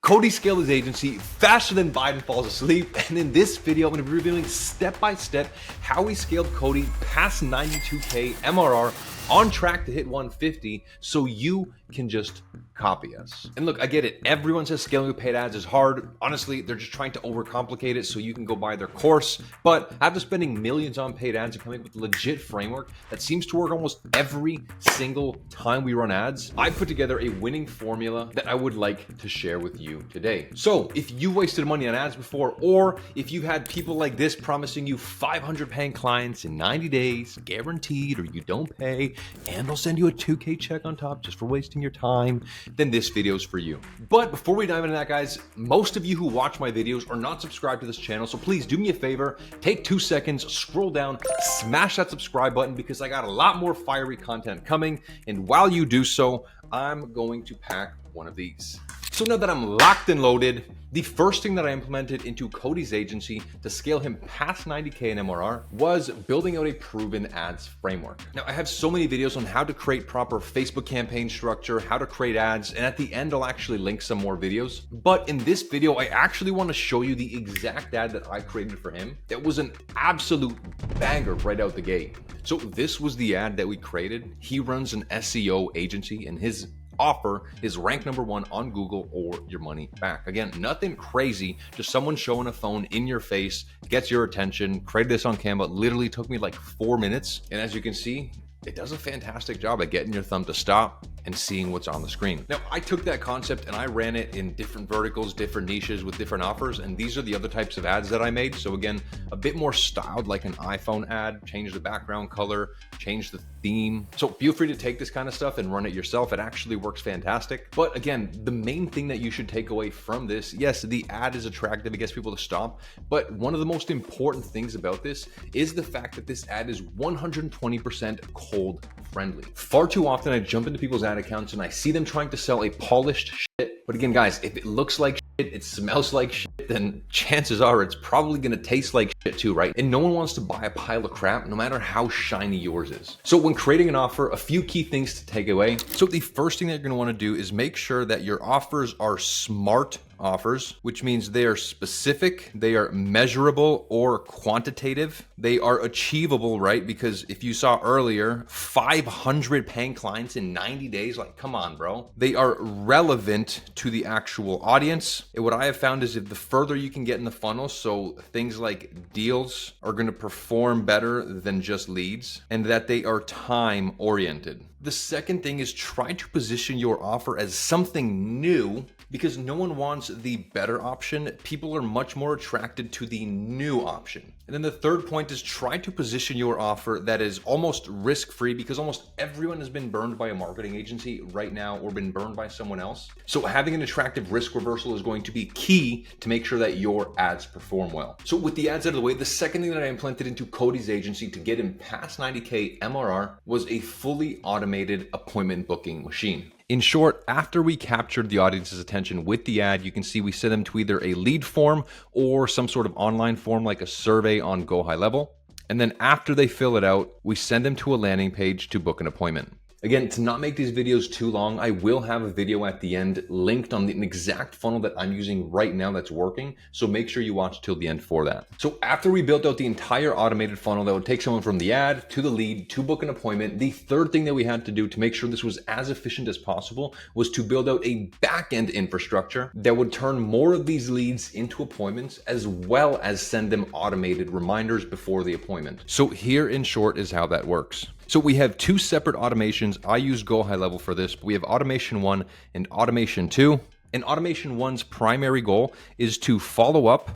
Cody scaled his agency faster than Biden falls asleep, and in this video I'm going to be revealing step by step how we scaled Cody past 92K MRR, on track to hit 150, so you can just copy us. And look, I get it. Everyone says scaling with paid ads is hard. Honestly, they're just trying to overcomplicate it so you can go buy their course. But after spending millions on paid ads and coming up with a legit framework that seems to work almost every single time we run ads, I put together a winning formula that I would like to share with you today. So if you wasted money on ads before, or if you had people like this promising you 500 paying clients in 90 days, guaranteed, or you don't pay, and they'll send you a 2K check on top just for wasting your time, then this video is for you. But before we dive into that, guys, most of you who watch my videos are not subscribed to this channel, so please do me a favor, take 2 seconds, scroll down, smash that subscribe button, because I got a lot more fiery content coming, and while you do so, I'm going to pack one of these. So now that I'm locked and loaded, the first thing that I implemented into Cody's agency to scale him past 90K in MRR was building out a proven ads framework. Now, I have so many videos on how to create proper Facebook campaign structure, how to create ads, and at the end, I'll actually link some more videos. But in this video, I actually want to show you the exact ad that I created for him. That was an absolute banger right out the gate. So this was the ad that we created. He runs an SEO agency, and his offer is ranked #1 on Google or your money back. Again, nothing crazy, just someone showing a phone in your face, gets your attention. Created this on Canva, literally took me like 4 minutes. And as you can see, it does a fantastic job at getting your thumb to stop and seeing what's on the screen. Now, I took that concept and I ran it in different verticals, different niches with different offers, and these are the other types of ads that I made. So again, a bit more styled like an iPhone ad, change the background color, change the theme. So feel free to take this kind of stuff and run it yourself. It actually works fantastic. But again, the main thing that you should take away from this, yes, the ad is attractive, it gets people to stop, but one of the most important things about this is the fact that this ad is 120% cold friendly. Far too often I jump into people's ad accounts and I see them trying to sell a polished shit. But again, guys, if it looks like shit, it smells like shit, then chances are it's probably gonna taste like shit too, right? And no one wants to buy a pile of crap, no matter how shiny yours is. So when creating an offer, a few key things to take away. So the first thing that you're gonna wanna do is make sure that your offers are smart offers, which means they are specific, they are measurable or quantitative, they are achievable, right? Because if you saw earlier, 500 paying clients in 90 days, like, come on, bro. They are relevant to the actual audience. And what I have found is if the further you can get in the funnel, so things like deals are going to perform better than just leads, and that they are time oriented. The second thing is try to position your offer as something new, because no one wants the better option. People are much more attracted to the new option. And then the third point is try to position your offer that is almost risk-free, because almost everyone has been burned by a marketing agency right now or been burned by someone else. So having an attractive risk reversal is going to be key to make sure that your ads perform well. So with the ads out of the way, the second thing that I implemented into Cody's agency to get him past 90K MRR was a fully automated appointment booking machine. In short, after we captured the audience's attention with the ad, you can see we send them to either a lead form or some sort of online form like a survey on Go High Level. And then after they fill it out, we send them to a landing page to book an appointment. Again, to not make these videos too long, I will have a video at the end linked on an exact funnel that I'm using right now that's working. So make sure you watch till the end for that. So after we built out the entire automated funnel that would take someone from the ad to the lead to book an appointment, the third thing that we had to do to make sure this was as efficient as possible was to build out a backend infrastructure that would turn more of these leads into appointments, as well as send them automated reminders before the appointment. So here in short is how that works. So we have two separate automations. I use Go High Level for this, but we have Automation 1 and Automation 2. And Automation 1's primary goal is to follow up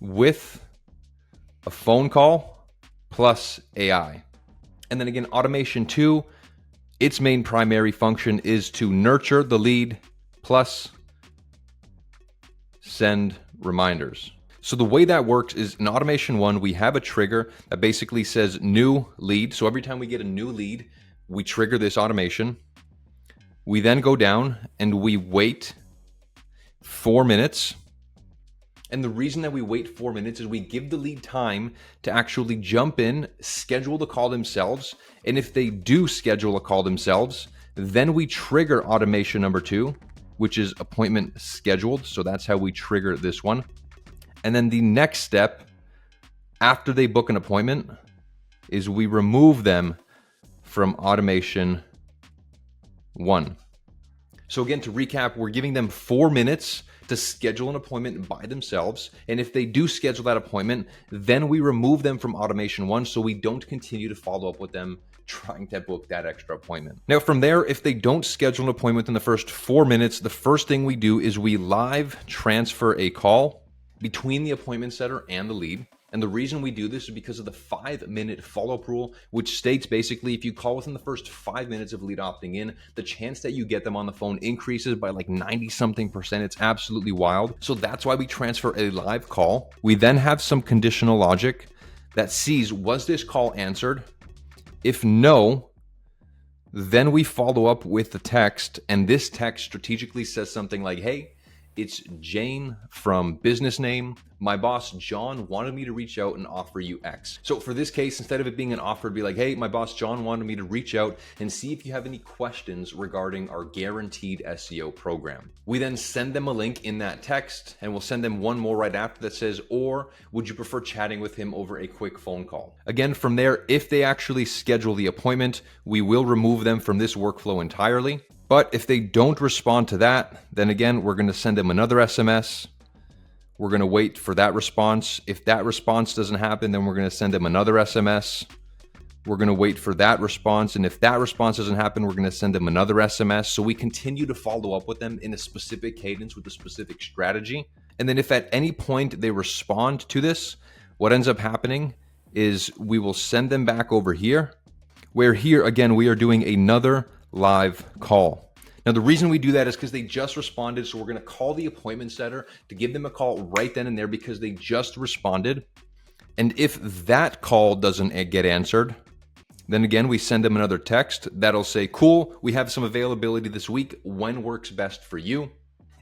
with a phone call plus AI. And then again, Automation 2, its main primary function is to nurture the lead plus send reminders. So the way that works is in Automation 1, we have a trigger that basically says new lead. So every time we get a new lead, we trigger this automation. We then go down and we wait 4 minutes. And the reason that we wait 4 minutes is we give the lead time to actually jump in, schedule the call themselves. And if they do schedule a call themselves, then we trigger automation number 2 which is appointment scheduled. So that's how we trigger this one. And then the next step after they book an appointment is we remove them from automation 1. So again, to recap, we're giving them 4 minutes to schedule an appointment by themselves. And if they do schedule that appointment, then we remove them from automation 1 so we don't continue to follow up with them trying to book that extra appointment. Now from there, if they don't schedule an appointment in the first 4 minutes, the first thing we do is we live transfer a call between the appointment setter and the lead. And the reason we do this is because of the 5-minute follow-up rule, which states basically if you call within the first 5 minutes of lead opting in, the chance that you get them on the phone increases by like 90-something%. It's absolutely wild. So that's why we transfer a live call. We then have some conditional logic that sees, was this call answered? If no, then we follow up with the text, and this text strategically says something like, hey, it's Jane from business name. My boss, John, wanted me to reach out and offer you X. So for this case, instead of it being an offer, it'd be like, hey, my boss, John, wanted me to reach out and see if you have any questions regarding our guaranteed SEO program. We then send them a link in that text, and we'll send them one more right after that says, or would you prefer chatting with him over a quick phone call? Again, from there, if they actually schedule the appointment, we will remove them from this workflow entirely. But if they don't respond to that, then again, we're going to send them another SMS. We're going to wait for that response. If that response doesn't happen, then we're going to send them another SMS. We're going to wait for that response. And if that response doesn't happen, we're going to send them another SMS. So we continue to follow up with them in a specific cadence with a specific strategy. And then if at any point they respond to this, what ends up happening is we will send them back over here, where here, again, we are doing another live call. Now, the reason we do that is because they just responded. So we're going to call the appointment setter to give them a call right then and there because they just responded. And if that call doesn't get answered, then again, we send them another text that'll say, cool, we have some availability this week. When works best for you?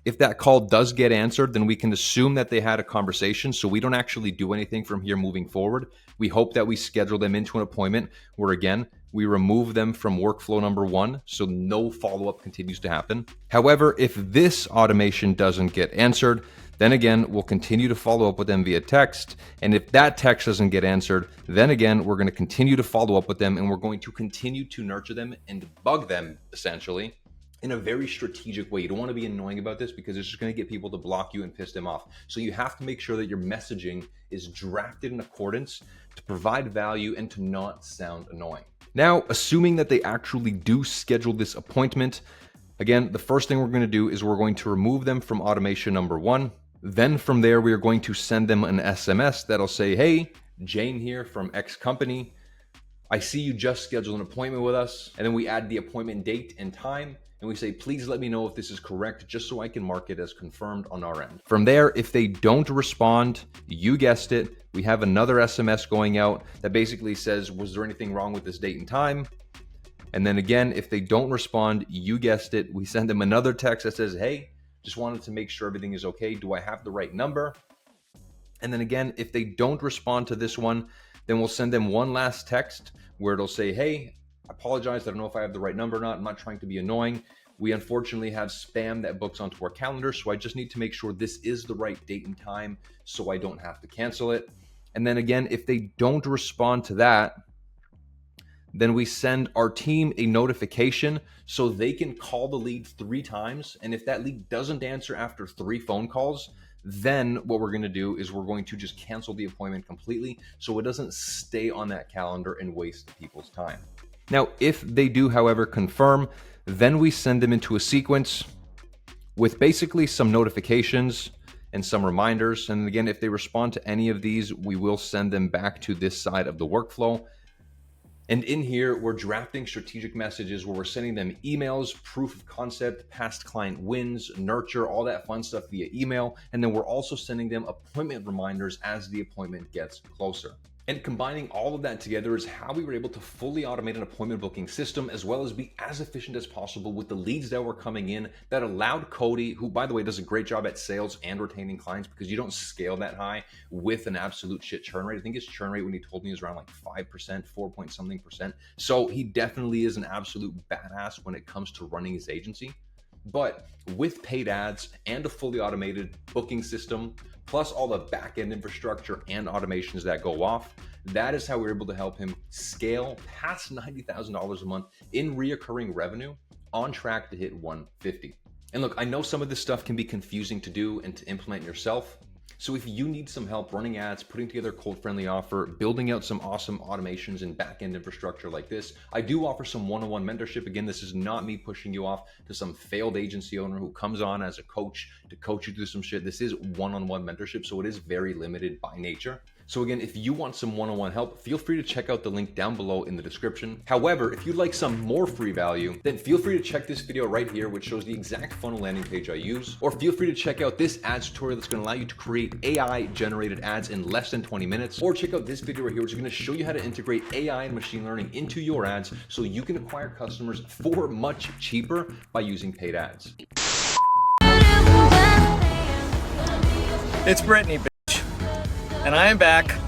If that call does get answered, then we can assume that they had a conversation. So we don't actually do anything from here moving forward. We hope that we schedule them into an appointment where, again, we remove them from workflow number 1, so no follow-up continues to happen. However, if this automation doesn't get answered, then again, we'll continue to follow up with them via text. And if that text doesn't get answered, then again, we're going to continue to follow up with them, and we're going to continue to nurture them and bug them, essentially, in a very strategic way. You don't want to be annoying about this because it's just going to get people to block you and piss them off. So you have to make sure that your messaging is drafted in accordance to provide value and to not sound annoying. Now, assuming that they actually do schedule this appointment, again, the first thing we're going to do is we're going to remove them from automation number 1. Then from there, we are going to send them an SMS that'll say, hey, Jane here from X company. I see you just scheduled an appointment with us. And then we add the appointment date and time. And we say, please let me know if this is correct, just so I can mark it as confirmed on our end. From there, if they don't respond, you guessed it, we have another SMS going out that basically says, was there anything wrong with this date and time? And then again, if they don't respond, you guessed it, we send them another text that says, hey, just wanted to make sure everything is okay. Do I have the right number? And then again, if they don't respond to this one, then we'll send them one last text where it'll say, hey, I apologize. I don't know if I have the right number or not. I'm not trying to be annoying. We unfortunately have spam that books onto our calendar. So I just need to make sure this is the right date and time so I don't have to cancel it. And then again, if they don't respond to that, then we send our team a notification so they can call the lead 3 times. And if that lead doesn't answer after 3 phone calls, then what we're going to do is we're going to just cancel the appointment completely so it doesn't stay on that calendar and waste people's time. Now, if they do, however, confirm, then we send them into a sequence with basically some notifications and some reminders. And again, if they respond to any of these, we will send them back to this side of the workflow. And in here, we're drafting strategic messages where we're sending them emails, proof of concept, past client wins, nurture, all that fun stuff via email. And then we're also sending them appointment reminders as the appointment gets closer. And combining all of that together is how we were able to fully automate an appointment booking system, as well as be as efficient as possible with the leads that were coming in that allowed Cody, who by the way does a great job at sales and retaining clients, because you don't scale that high with an absolute shit churn rate. I think his churn rate when he told me is around like 5%, 4 point something percent. So he definitely is an absolute badass when it comes to running his agency. But with paid ads and a fully automated booking system, plus all the back-end infrastructure and automations that go off, that is how we're able to help him scale past $90,000 a month in reoccurring revenue, on track to hit 150. And look, I know some of this stuff can be confusing to do and to implement yourself. So if you need some help running ads, putting together a cold-friendly offer, building out some awesome automations and back-end infrastructure like this, I do offer some one-on-one mentorship. Again, this is not me pushing you off to some failed agency owner who comes on as a coach to coach you through some shit. This is one-on-one mentorship, so it is very limited by nature. So again, if you want some one-on-one help, feel free to check out the link down below in the description. However, if you'd like some more free value, then feel free to check this video right here, which shows the exact funnel landing page I use, or feel free to check out this ads tutorial that's gonna allow you to create AI-generated ads in less than 20 minutes, or check out this video right here, which is gonna show you how to integrate AI and machine learning into your ads so you can acquire customers for much cheaper by using paid ads. It's Brittany, bitch. And I am back